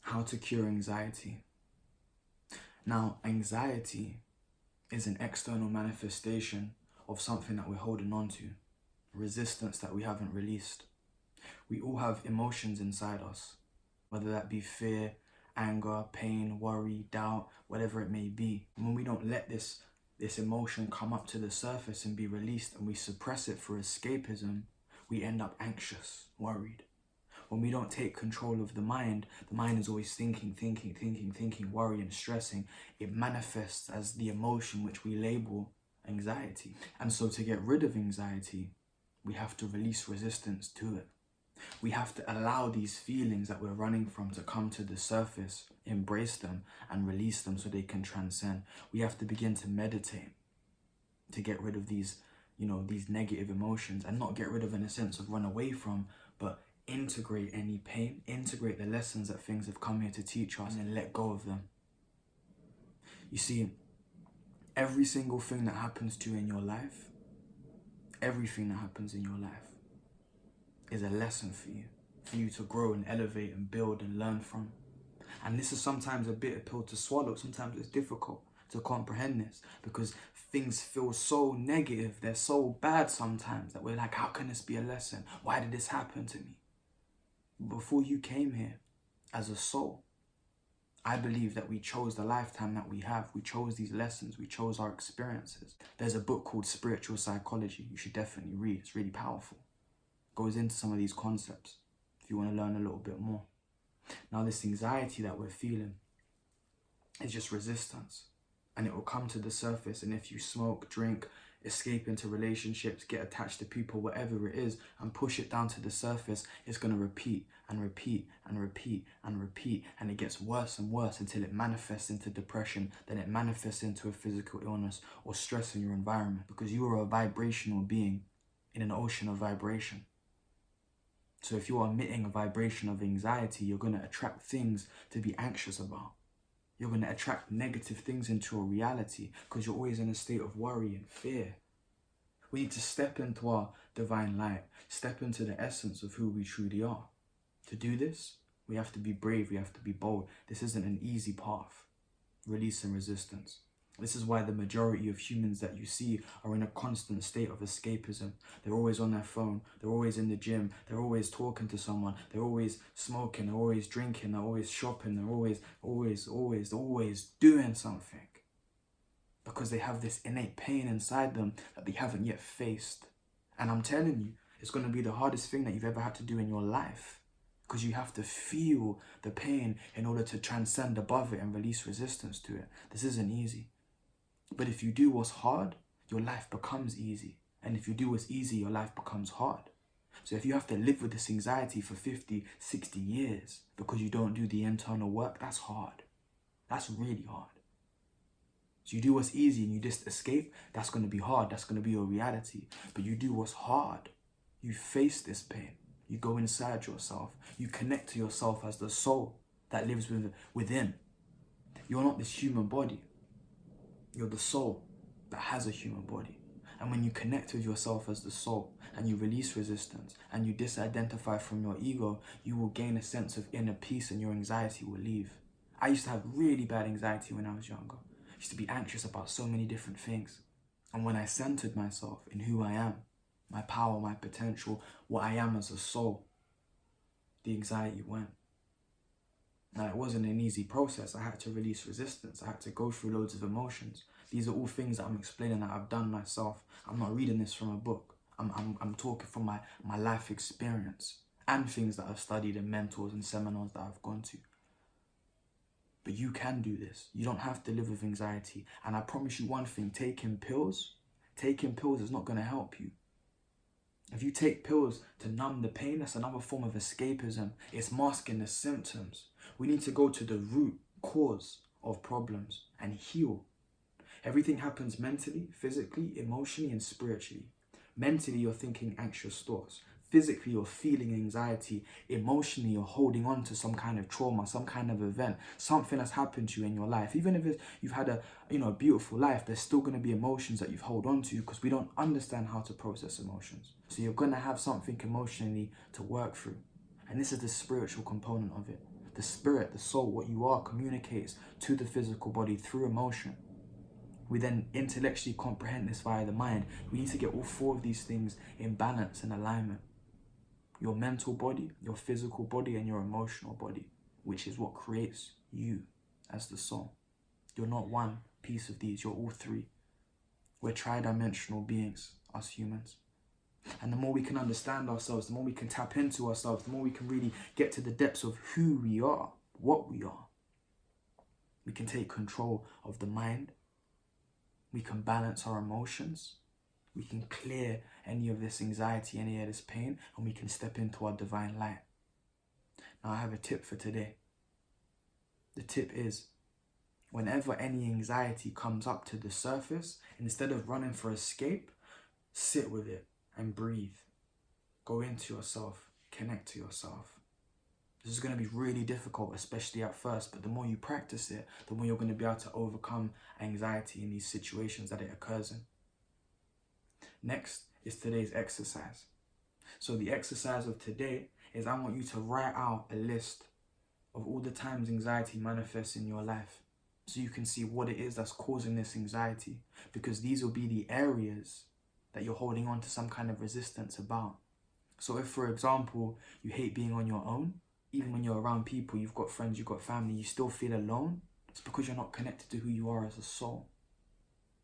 How to cure anxiety. Now, anxiety is an external manifestation of something that we're holding on to, resistance that we haven't released. We all have emotions inside us, whether that be fear, anger, pain, worry, doubt, whatever it may be. And when we don't let this emotion come up to the surface and be released, and we suppress it for escapism, we end up anxious, worried. When we don't take control of the mind is always thinking, worrying, stressing. It manifests as the emotion which we label anxiety. And so to get rid of anxiety, we have to release resistance to it. We have to allow these feelings that we're running from to come to the surface, embrace them and release them so they can transcend. We have to begin to meditate to get rid of these negative emotions, and not get rid of in a sense of run away from, but integrate any pain, integrate the lessons that things have come here to teach us, and let go of them. You see, every single thing that happens to you in your life, everything that happens in your life is a lesson for you to grow and elevate and build and learn from. And this is sometimes a bitter pill to swallow. Sometimes it's difficult to comprehend this because things feel so negative, they're so bad sometimes that we're like, how can this be a lesson? Why did this happen to me? Before you came here as a soul, I believe that we chose the lifetime that we have. We chose these lessons. We chose our experiences. There's a book called Spiritual Psychology. You should definitely read. It's really powerful. It goes into some of these concepts if you want to learn a little bit more. Now, this anxiety that we're feeling is just resistance. And it will come to the surface. And if you smoke, drink, escape into relationships, get attached to people, whatever it is, and push it down to the surface, it's going to repeat and repeat and repeat and repeat. And it gets worse and worse until it manifests into depression. Then it manifests into a physical illness or stress in your environment, because you are a vibrational being in an ocean of vibration. So if you are emitting a vibration of anxiety, you're going to attract things to be anxious about. You're going to attract negative things into your reality because you're always in a state of worry and fear. We need to step into our divine light, step into the essence of who we truly are. To do this, we have to be brave, we have to be bold. This isn't an easy path. Releasing resistance. This is why the majority of humans that you see are in a constant state of escapism. They're always on their phone, they're always in the gym, they're always talking to someone, they're always smoking, they're always drinking, they're always shopping, they're always doing something. Because they have this innate pain inside them that they haven't yet faced. And I'm telling you, it's going to be the hardest thing that you've ever had to do in your life. Because you have to feel the pain in order to transcend above it and release resistance to it. This isn't easy. But if you do what's hard, your life becomes easy. And if you do what's easy, your life becomes hard. So if you have to live with this anxiety for 50, 60 years because you don't do the internal work, that's hard. That's really hard. So you do what's easy and you just escape, that's going to be hard. That's going to be your reality. But you do what's hard. You face this pain. You go inside yourself. You connect to yourself as the soul that lives within. You're not this human body. You're the soul that has a human body. And when you connect with yourself as the soul and you release resistance and you disidentify from your ego, you will gain a sense of inner peace and your anxiety will leave. I used to have really bad anxiety when I was younger. I used to be anxious about so many different things. And when I centered myself in who I am, my power, my potential, what I am as a soul, the anxiety went. Now, it wasn't an easy process. I had to release resistance. I had to go through loads of emotions. These are all things that I'm explaining that I've done myself. I'm not reading this from a book. I'm talking from my life experience and things that I've studied in mentors and seminars that I've gone to. But you can do this. You don't have to live with anxiety. And I promise you one thing, taking pills is not going to help you. If you take pills to numb the pain, that's another form of escapism. It's masking the symptoms. We need to go to the root cause of problems and heal. Everything happens mentally, physically, emotionally, and spiritually. Mentally, you're thinking anxious thoughts. Physically, you're feeling anxiety. Emotionally, you're holding on to some kind of trauma, some kind of event, something that's happened to you in your life. Even if you've had a beautiful life, there's still going to be emotions that you've held on to because we don't understand how to process emotions. So you're going to have something emotionally to work through. And this is the spiritual component of it. The spirit, the soul, what you are, communicates to the physical body through emotion. We then intellectually comprehend this via the mind. We need to get all four of these things in balance and alignment. Your mental body, your physical body, and your emotional body, which is what creates you as the soul. You're not one piece of these, you're all three. We're tri-dimensional beings, us humans. And the more we can understand ourselves, the more we can tap into ourselves, the more we can really get to the depths of who we are, what we are. We can take control of the mind. We can balance our emotions. We can clear any of this anxiety, any of this pain, and we can step into our divine light. Now I have a tip for today. The tip is, whenever any anxiety comes up to the surface, instead of running for escape, sit with it and breathe. Go into yourself, connect to yourself. This is going to be really difficult, especially at first, but the more you practice it, the more you're going to be able to overcome anxiety in these situations that it occurs in. Next is today's exercise. So the exercise of today is I want you to write out a list of all the times anxiety manifests in your life, so you can see what it is that's causing this anxiety, because these will be the areas that you're holding on to some kind of resistance about. So if, for example, you hate being on your own, even when you're around people, you've got friends, you've got family, you still feel alone, it's because you're not connected to who you are as a soul.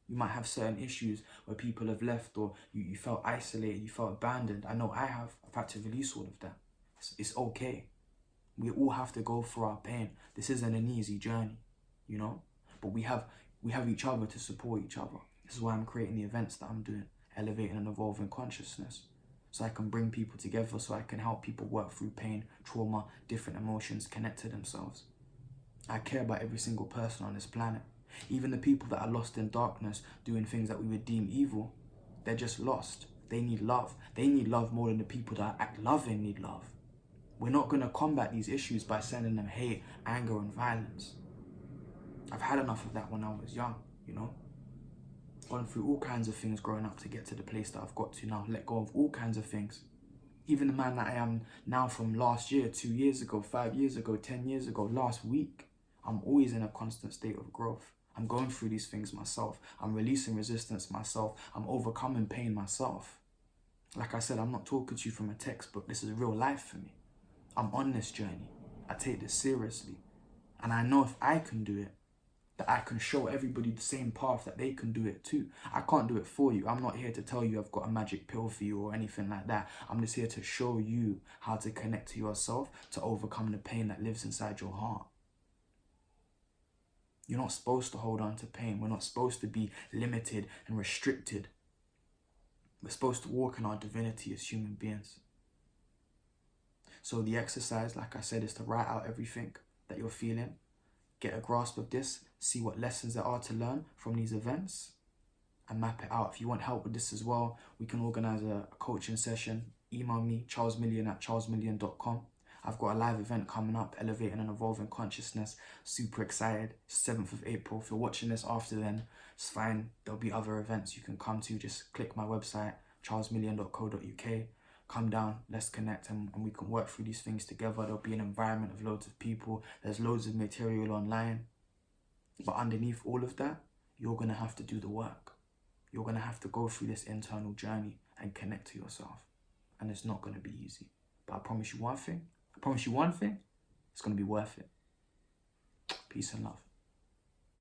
You might have certain issues where people have left, or you felt isolated, you felt abandoned. I know I have. I've had to release all of that. It's okay. We all have to go through our pain. This isn't an easy journey, you know? But we have each other to support each other. This is why I'm creating the events that I'm doing, elevating and evolving consciousness. So I can bring people together, so I can help people work through pain, trauma, different emotions, connect to themselves. I care about every single person on this planet. Even the people that are lost in darkness, doing things that we would deem evil, they're just lost. They need love. They need love more than the people that act loving need love. We're not going to combat these issues by sending them hate, anger, and violence. I've had enough of that when I was young, you know? Gone through all kinds of things growing up to get to the place that I've got to now. Let go of all kinds of things. Even the man that I am now from last year, 2 years ago, 5 years ago, 10 years ago, last week, I'm always in a constant state of growth. I'm going through these things myself. I'm releasing resistance myself. I'm overcoming pain myself. Like I said, I'm not talking to you from a textbook. This is real life for me. I'm on this journey. I take this seriously. And I know if I can do it, that I can show everybody the same path that they can do it too. I can't do it for you. I'm not here to tell you I've got a magic pill for you or anything like that. I'm just here to show you how to connect to yourself, to overcome the pain that lives inside your heart. You're not supposed to hold on to pain. We're not supposed to be limited and restricted. We're supposed to walk in our divinity as human beings. So the exercise, like I said, is to write out everything that you're feeling. Get a grasp of this. See what lessons there are to learn from these events. And map it out. If you want help with this as well, we can organize a coaching session. Email me, charlesmillion@charlesmillion.com. I've got a live event coming up, Elevating and Evolving Consciousness. Super excited. 7th of April. If you're watching this after then, it's fine. There'll be other events you can come to. Just click my website, charlesmillion.co.uk. Come down, let's connect, and we can work through these things together. There'll be an environment of loads of people. There's loads of material online. But underneath all of that, you're going to have to do the work. You're going to have to go through this internal journey and connect to yourself. And it's not going to be easy. But I promise you one thing. It's going to be worth it. Peace and love.